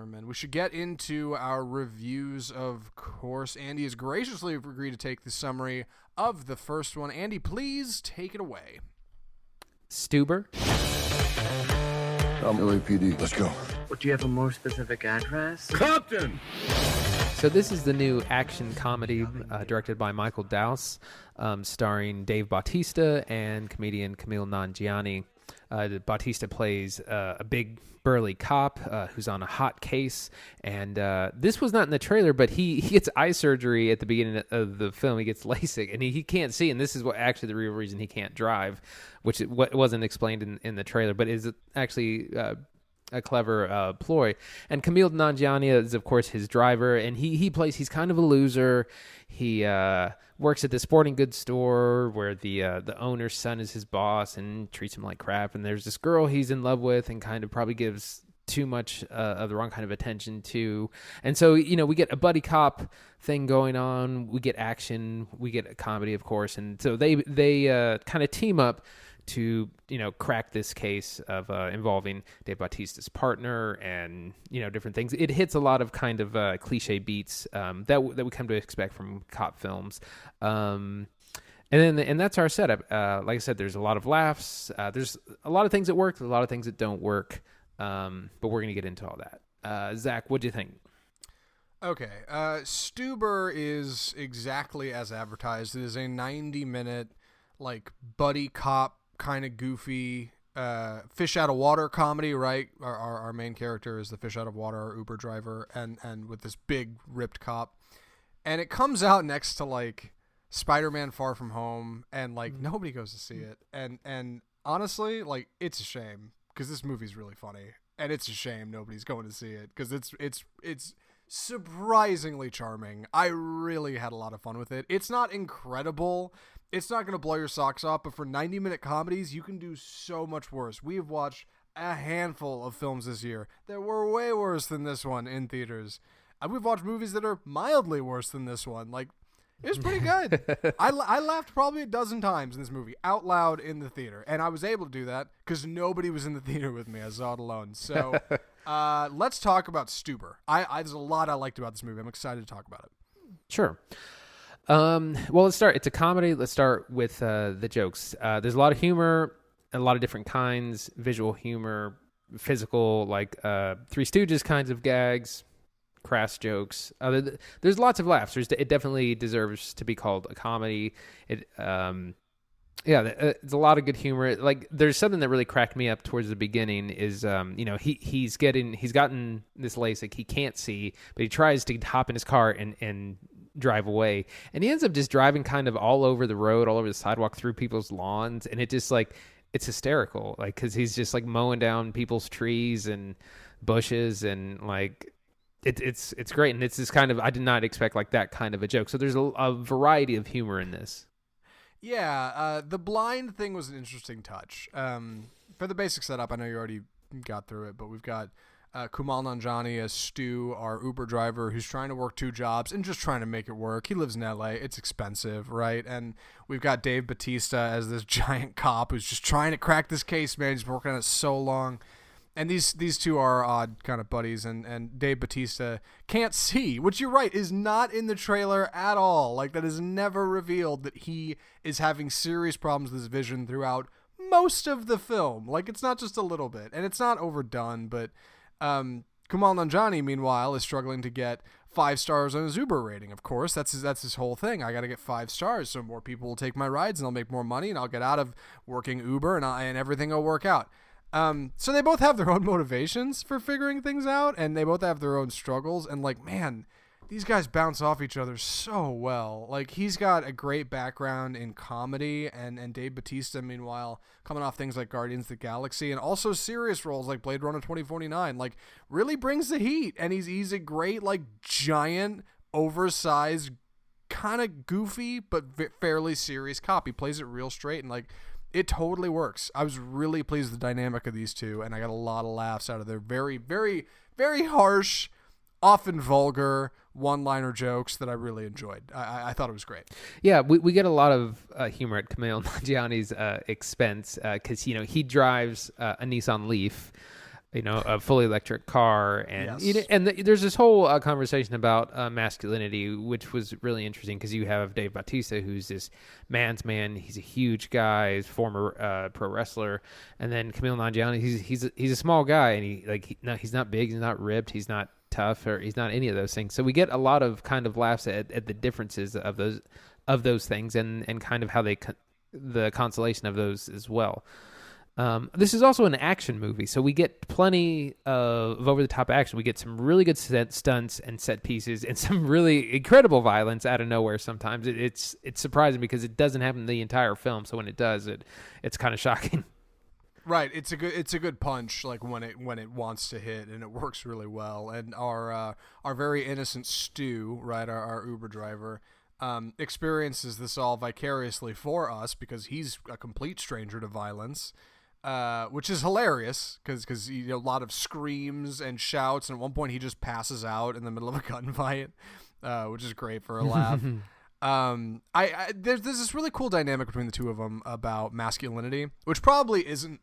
Zimmerman. We should get into our reviews, of course. Andy has graciously agreed to take the summary of the first one. Andy, please take it away. Stuber. LAPD. Let's go. Well, do you have a more specific address? Compton! So this is the new action comedy directed by Michael Dowse, starring Dave Bautista and comedian Kumail Nanjiani. Bautista plays a big burly cop who's on a hot case, and this was not in the trailer, but he gets eye surgery at the beginning of the film. He gets LASIK, and he can't see, and this is what actually the real reason he can't drive, which wasn't explained in the trailer, but is actually a clever ploy. And Kumail Nanjiani is, of course, his driver, and he's kind of a loser. He works at the sporting goods store where the owner's son is his boss and treats him like crap. And there's this girl he's in love with and kind of probably gives too much of the wrong kind of attention to. And so, we get a buddy cop thing going on. We get action. We get a comedy, of course. And so they kind of team up to crack this case of involving Dave Bautista's partner and different things. It hits a lot of kind of cliche beats that we come to expect from cop films, and that's our setup. Like I said, there's a lot of laughs. There's a lot of things that work, a lot of things that don't work, but we're gonna get into all that. Zach, what do you think? Okay, Stuber is exactly as advertised. It is a 90-minute buddy cop, kind of goofy fish out of water comedy, right? Our main character is the fish out of water, our Uber driver, and with this big ripped cop, and it comes out next to Spider-Man Far From Home, and nobody goes to see it, and honestly, it's a shame because this movie's really funny, and it's a shame nobody's going to see it because it's surprisingly charming. I really had a lot of fun with it. It's not incredible. It's not going to blow your socks off, but for 90-minute comedies, you can do so much worse. We have watched a handful of films this year that were way worse than this one in theaters. We've watched movies that are mildly worse than this one. It was pretty good. I laughed probably a dozen times in this movie, out loud in the theater. And I was able to do that because nobody was in the theater with me. I saw it alone. So let's talk about Stuber. There's a lot I liked about this movie. I'm excited to talk about it. Sure. Well, let's start. It's a comedy. Let's start with the jokes. There's a lot of humor, a lot of different kinds, visual humor, physical, Three Stooges kinds of gags, crass jokes. There's lots of laughs. It definitely deserves to be called a comedy. There's a lot of good humor. There's something that really cracked me up towards the beginning is, he's gotten this LASIK. He can't see, but he tries to hop in his car and drive away, and he ends up just driving kind of all over the road, all over the sidewalk, through people's lawns, and it just it's hysterical, because he's just mowing down people's trees and bushes, and it's great, and it's this kind of, I did not expect that kind of a joke. So there's a variety of humor in this. Yeah, the blind thing was an interesting touch. For the basic setup, I know you already got through it, but we've got Kumail Nanjiani as Stu, our Uber driver, who's trying to work two jobs and just trying to make it work. He lives in LA. It's expensive, right? And we've got Dave Bautista as this giant cop who's just trying to crack this case, man. He's been working on it so long. And these two are odd kind of buddies, and Dave Bautista can't see, which you're right, is not in the trailer at all. That is never revealed that he is having serious problems with his vision throughout most of the film. It's not just a little bit, and it's not overdone, but Kumail Nanjiani, meanwhile, is struggling to get 5 stars on his Uber rating. Of course, that's his whole thing. I got to get 5 stars so more people will take my rides and I'll make more money and I'll get out of working Uber and everything will work out. So they both have their own motivations for figuring things out, and they both have their own struggles. And man, these guys bounce off each other so well. He's got a great background in comedy, and Dave Bautista, meanwhile, coming off things like Guardians of the Galaxy and also serious roles like Blade Runner 2049, really brings the heat. And he's a great, giant, oversized, kind of goofy, but fairly serious cop. He plays it real straight, and it totally works. I was really pleased with the dynamic of these two, and I got a lot of laughs out of their very, very, very harsh, often vulgar one-liner jokes that I really enjoyed. I thought it was great. Yeah, we get a lot of humor at Kumail Nanjiani's expense because he drives a Nissan Leaf. a fully electric car, and Yes. there's this whole conversation about masculinity, which was really interesting because you have Dave Bautista, who's this man's man. He's a huge guy, he's a former pro wrestler, and then Kumail Nanjiani, he's a small guy, and he's not big, he's not ripped, he's not tough, or he's not any of those things. So we get a lot of kind of laughs at the differences of those things, and kind of how the consolation of those as well. This is also an action movie, so we get plenty of over-the-top action. We get some really good stunts and set pieces, and some really incredible violence out of nowhere. Sometimes it's surprising because it doesn't happen the entire film. So when it does, it's kind of shocking. Right, it's a good punch, like when it wants to hit, and it works really well. And our very innocent Stu, right, our Uber driver, experiences this all vicariously for us because he's a complete stranger to violence. Which is hilarious because a lot of screams and shouts, and at one point he just passes out in the middle of a gunfight, which is great for a laugh. There's this really cool dynamic between the two of them about masculinity, which probably isn't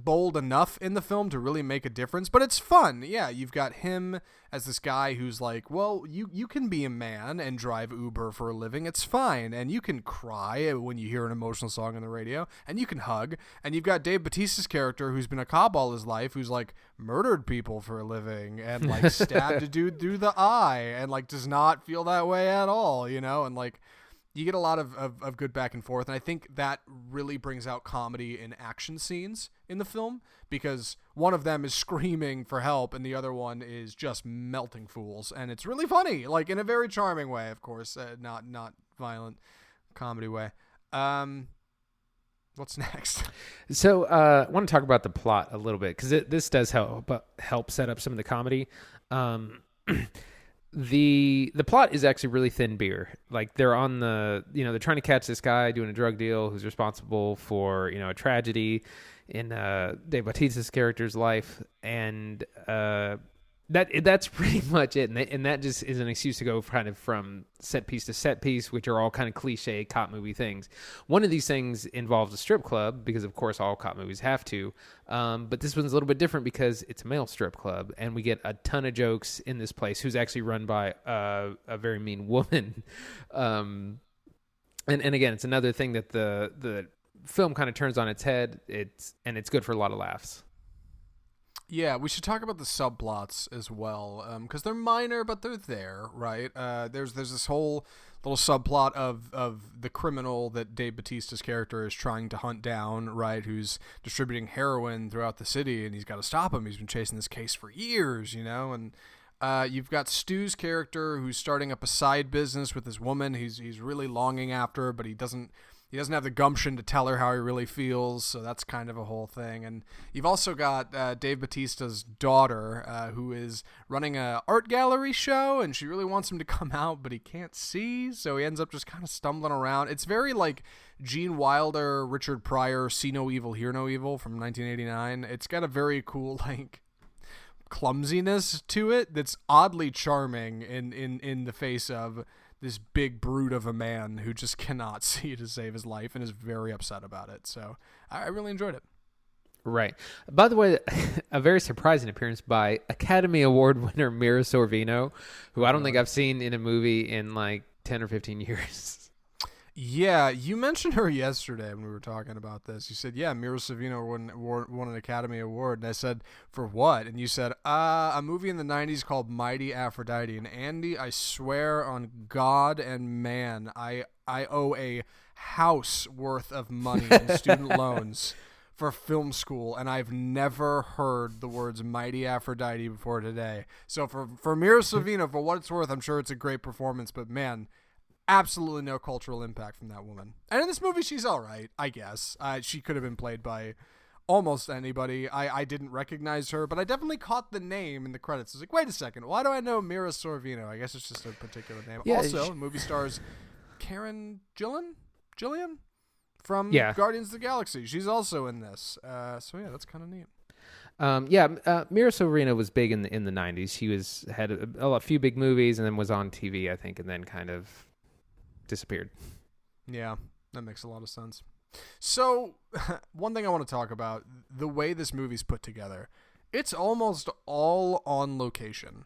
bold enough in the film to really make a difference, but it's fun. Yeah, you've got him as this guy who's like, well, you can be a man and drive Uber for a living. It's fine. And you can cry when you hear an emotional song on the radio, and you can hug. And you've got Dave Bautista's character who's been a cop all his life, who's like murdered people for a living and like stabbed a dude through the eye and like does not feel that way at all, and like you get a lot of good back and forth, and I think that really brings out comedy in action scenes in the film, because one of them is screaming for help and the other one is just melting fools, and it's really funny, like in a very charming way, of course, not violent comedy way. What's next? So I want to talk about the plot a little bit because this does help set up some of the comedy. The plot is actually really thin beer. Like they're on they're trying to catch this guy doing a drug deal who's responsible for, a tragedy in Dave Bautista's character's life. And that's pretty much it. And that just is an excuse to go kind of from set piece to set piece, which are all kind of cliche cop movie things. One of these things involves a strip club because, of course, all cop movies have to. But this one's a little bit different because it's a male strip club, and we get a ton of jokes in this place, who's actually run by a very mean woman. And again, it's another thing that the film kind of turns on its head. It's good for a lot of laughs. Yeah, we should talk about the subplots as well, because they're minor, but they're there, right? There's this whole little subplot of the criminal that Dave Bautista's character is trying to hunt down, right? Who's distributing heroin throughout the city, and he's got to stop him. He's been chasing this case for years, and you've got Stu's character who's starting up a side business with this woman he's really longing after, but he doesn't have the gumption to tell her how he really feels, so that's kind of a whole thing. And you've also got Dave Bautista's daughter, who is running a art gallery show, and she really wants him to come out, but he can't see, so he ends up just kind of stumbling around. It's very like Gene Wilder, Richard Pryor, See No Evil, Hear No Evil from 1989. It's got a very cool like clumsiness to it that's oddly charming in the face of this big brute of a man who just cannot see to save his life and is very upset about it. So I really enjoyed it. Right. By the way, a very surprising appearance by Academy Award winner Mira Sorvino, who I don't think I've seen in a movie in like 10 or 15 years. Yeah, you mentioned her yesterday when we were talking about this. You said, yeah, Mira Sorvino won an Academy Award. And I said, for what? And you said, a movie in the 90s called Mighty Aphrodite. And Andy, I swear on God and man, I owe a house worth of money in student loans for film school, and I've never heard the words Mighty Aphrodite before today. So for Mira Sorvino, for what it's worth, I'm sure it's a great performance, but man, absolutely no cultural impact from that woman. And in this movie, she's all right, I guess. She could have been played by almost anybody. I didn't recognize her, but I definitely caught the name in the credits. I was like, wait a second, why do I know Mira Sorvino? I guess it's just a particular name. Yeah, also, movie stars Karen Gillian from Guardians of the Galaxy. She's also in this. So yeah, that's kind of neat. Mira Sorvino was big in the 90s. She had a few big movies and then was on TV, I think, and then kind of disappeared. Yeah, that makes a lot of sense. So one thing I want to talk about, the way this movie's put together, It's almost all on location,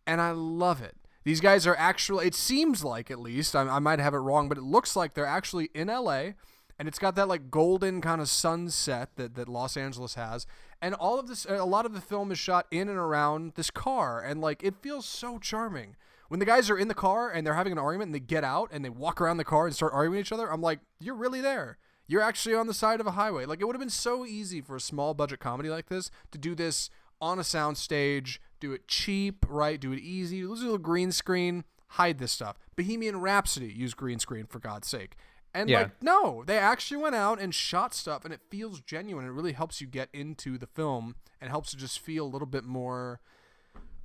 and I love it. These guys are actually, it seems like, at least, I might have it wrong, but it looks like they're actually in LA, and it's got that like golden kind of sunset that Los Angeles has. And all of this, a lot of the film is shot in and around this car, and like it feels so charming. When the guys are in the car and they're having an argument and they get out and they walk around the car and start arguing with each other, I'm like, you're really there. You're actually on the side of a highway. Like, it would have been so easy for a small budget comedy like this to do this on a sound stage, do it cheap, right? Do it easy. Use a little green screen, hide this stuff. Bohemian Rhapsody used green screen, for God's sake. And like, no, they actually went out and shot stuff, and it feels genuine. It really helps you get into the film and helps it just feel a little bit more,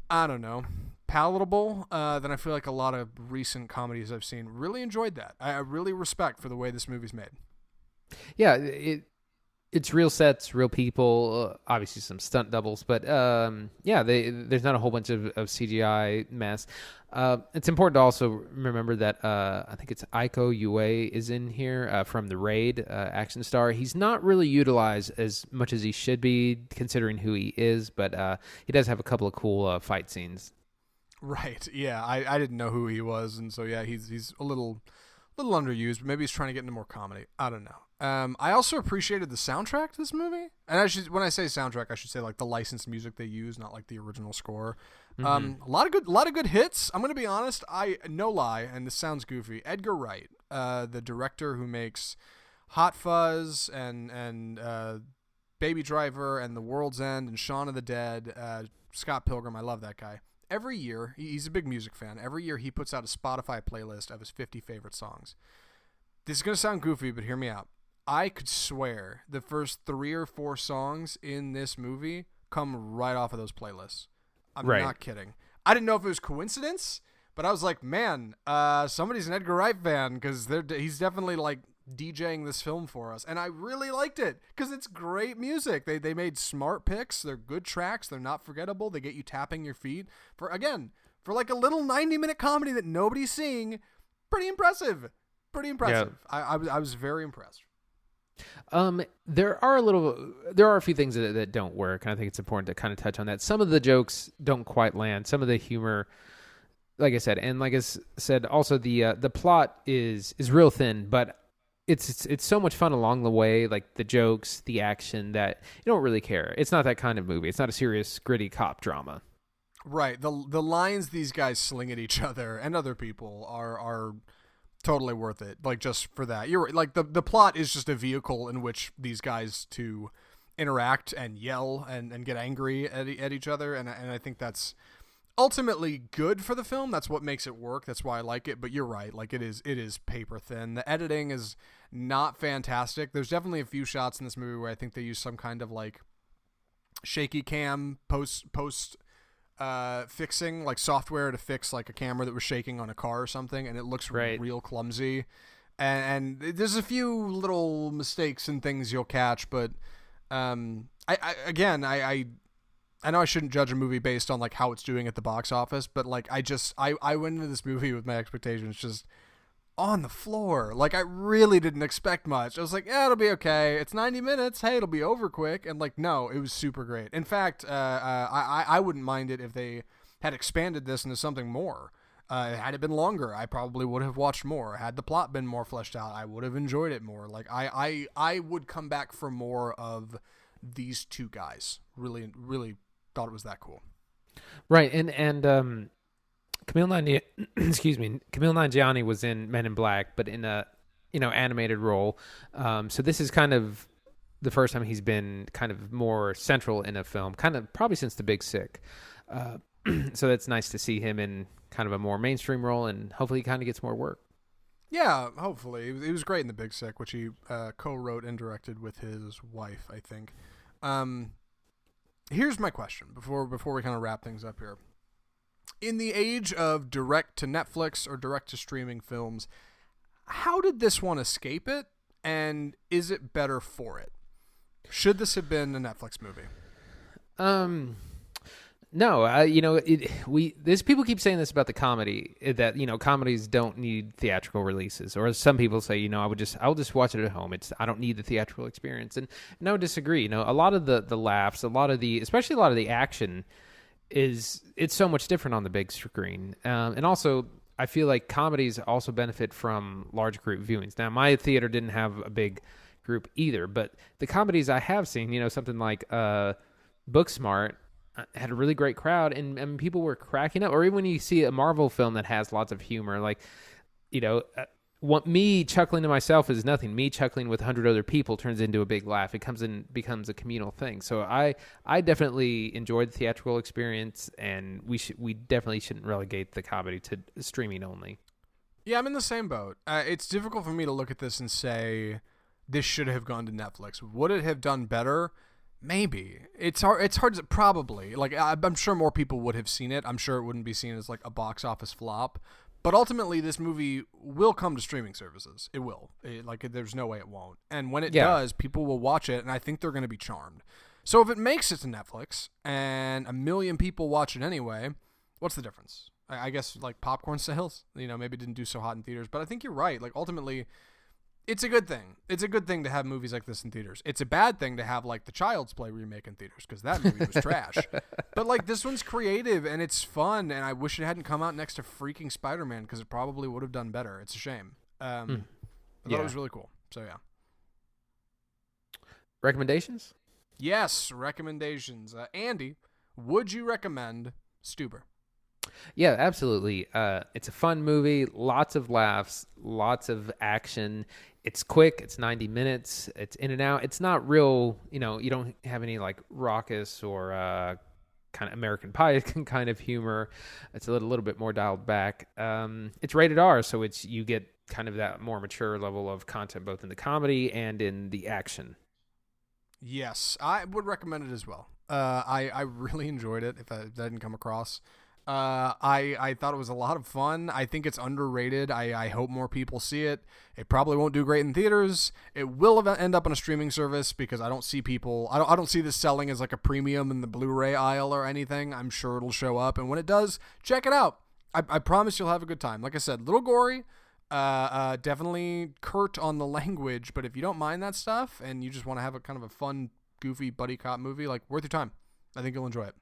I don't know, palatable than I feel like a lot of recent comedies I've seen. Really enjoyed that. I really respect for the way this movie's made. Yeah, it's real sets, real people, obviously some stunt doubles, but there's not a whole bunch of CGI mess. It's important to also remember that I think it's Iko Uwais is in here from The Raid, action star. He's not really utilized as much as he should be, considering who he is, but he does have a couple of cool fight scenes. Right, yeah, I didn't know who he was, and so yeah, he's a little underused, but maybe he's trying to get into more comedy. I don't know. I also appreciated the soundtrack to this movie, and when I say soundtrack, I should say like the licensed music they use, not like the original score. A lot of good hits. I'm gonna be honest. No lie, and this sounds goofy. Edgar Wright, the director who makes Hot Fuzz and Baby Driver and The World's End and Shaun of the Dead, Scott Pilgrim. I love that guy. Every year, he's a big music fan. Every year, he puts out a Spotify playlist of his 50 favorite songs. This is going to sound goofy, but hear me out. I could swear the first 3 or 4 songs in this movie come right off of those playlists. I'm not kidding. I didn't know if it was coincidence, but I was like, man, somebody's an Edgar Wright fan, because he's definitely like DJing this film for us, and I really liked it because it's great music. They made smart picks. They're good tracks. They're not forgettable. They get you tapping your feet for like a little 90-minute comedy that nobody's seeing. Pretty impressive. Yeah. I was very impressed. There are a few things that don't work, and I think it's important to kind of touch on that. Some of the jokes don't quite land. Some of the humor, like I said, also the plot is real thin, but it's so much fun along the way, like the jokes, the action, that you don't really care. It's not that kind of movie. It's not a serious, gritty cop drama. Right. The lines these guys sling at each other and other people are totally worth it. Like, just for that. You're right. Like, the plot is just a vehicle in which these guys to interact and yell and get angry at each other, and I think that's ultimately good for the film. That's what makes it work. That's why I like it. But you're right. Like, it is paper thin. The editing is not fantastic. There's definitely a few shots in this movie where I think they use some kind of like shaky cam post fixing, like software to fix like a camera that was shaking on a car or something, and it looks real clumsy. And there's a few little mistakes and things you'll catch, but I know I shouldn't judge a movie based on like how it's doing at the box office, but like I went into this movie with my expectations just on the floor. Like, I really didn't expect much. I was like, yeah, it'll be okay. It's 90 minutes. Hey, it'll be over quick. And like, no, it was super great. In fact, I wouldn't mind it if they had expanded this into something more. Had it been longer, I probably would have watched more. Had the plot been more fleshed out, I would have enjoyed it more. Like, I would come back for more of these two guys. Really, really thought it was that cool. Right, and Kumail Nanjiani was in Men in Black, but in a animated role. So this is kind of the first time he's been kind of more central in a film, kind of probably since The Big Sick. So that's nice to see him in kind of a more mainstream role, and hopefully he kind of gets more work. Yeah, hopefully. He was great in The Big Sick, which he co-wrote and directed with his wife, I think. Here's my question before we kind of wrap things up here. In the age of direct to Netflix or direct to streaming films, how did this one escape it, and is it better for it? Should this have been a Netflix movie? No, there's people keep saying this about the comedy that comedies don't need theatrical releases, or some people say I'll just watch it at home. I don't need the theatrical experience, and no, disagree. A lot of the laughs, especially a lot of the action it's so much different on the big screen, and also I feel like comedies also benefit from large group viewings. Now, my theater didn't have a big group either, but the comedies I have seen, something like Booksmart, had a really great crowd, and people were cracking up. Or even when you see a Marvel film that has lots of humor, like, me chuckling to myself is nothing. Me chuckling with 100 other people turns into a big laugh. It becomes a communal thing. So I definitely enjoyed the theatrical experience, and we definitely shouldn't relegate the comedy to streaming only. Yeah, I'm in the same boat. It's difficult for me to look at this and say this should have gone to Netflix. Would it have done better? Maybe. It's hard to, probably. Like, I'm sure more people would have seen it. I'm sure it wouldn't be seen as like a box office flop. But ultimately, this movie will come to streaming services. It will. There's no way it won't. And when it does, people will watch it, and I think they're going to be charmed. So if it makes it to Netflix and 1 million people watch it anyway, what's the difference? I guess like popcorn sales, maybe it didn't do so hot in theaters. But I think you're right. Like, ultimately, it's a good thing. It's a good thing to have movies like this in theaters. It's a bad thing to have like the Child's Play remake in theaters, because that movie was trash. But like, this one's creative and it's fun, and I wish it hadn't come out next to freaking Spider-Man, because it probably would have done better. It's a shame. I thought it was really cool. So yeah. Recommendations? Yes, recommendations. Andy, would you recommend Stuber? Yeah, absolutely. It's a fun movie, lots of laughs, lots of action. It's quick. It's 90 minutes. It's in and out. It's not real, you don't have any like raucous or kind of American Pie kind of humor. It's a little bit more dialed back. It's rated R, so you get kind of that more mature level of content, both in the comedy and in the action. Yes, I would recommend it as well. I really enjoyed it, if that didn't come across. I thought it was a lot of fun. I think it's underrated. I hope more people see it. It probably won't do great in theaters. It will end up on a streaming service, because I don't see people. I don't see this selling as like a premium in the Blu-ray aisle or anything. I'm sure it'll show up, and when it does, check it out. I promise you'll have a good time. Like I said, little gory. Definitely curt on the language, but if you don't mind that stuff and you just want to have a kind of a fun, goofy buddy cop movie, like, worth your time. I think you'll enjoy it.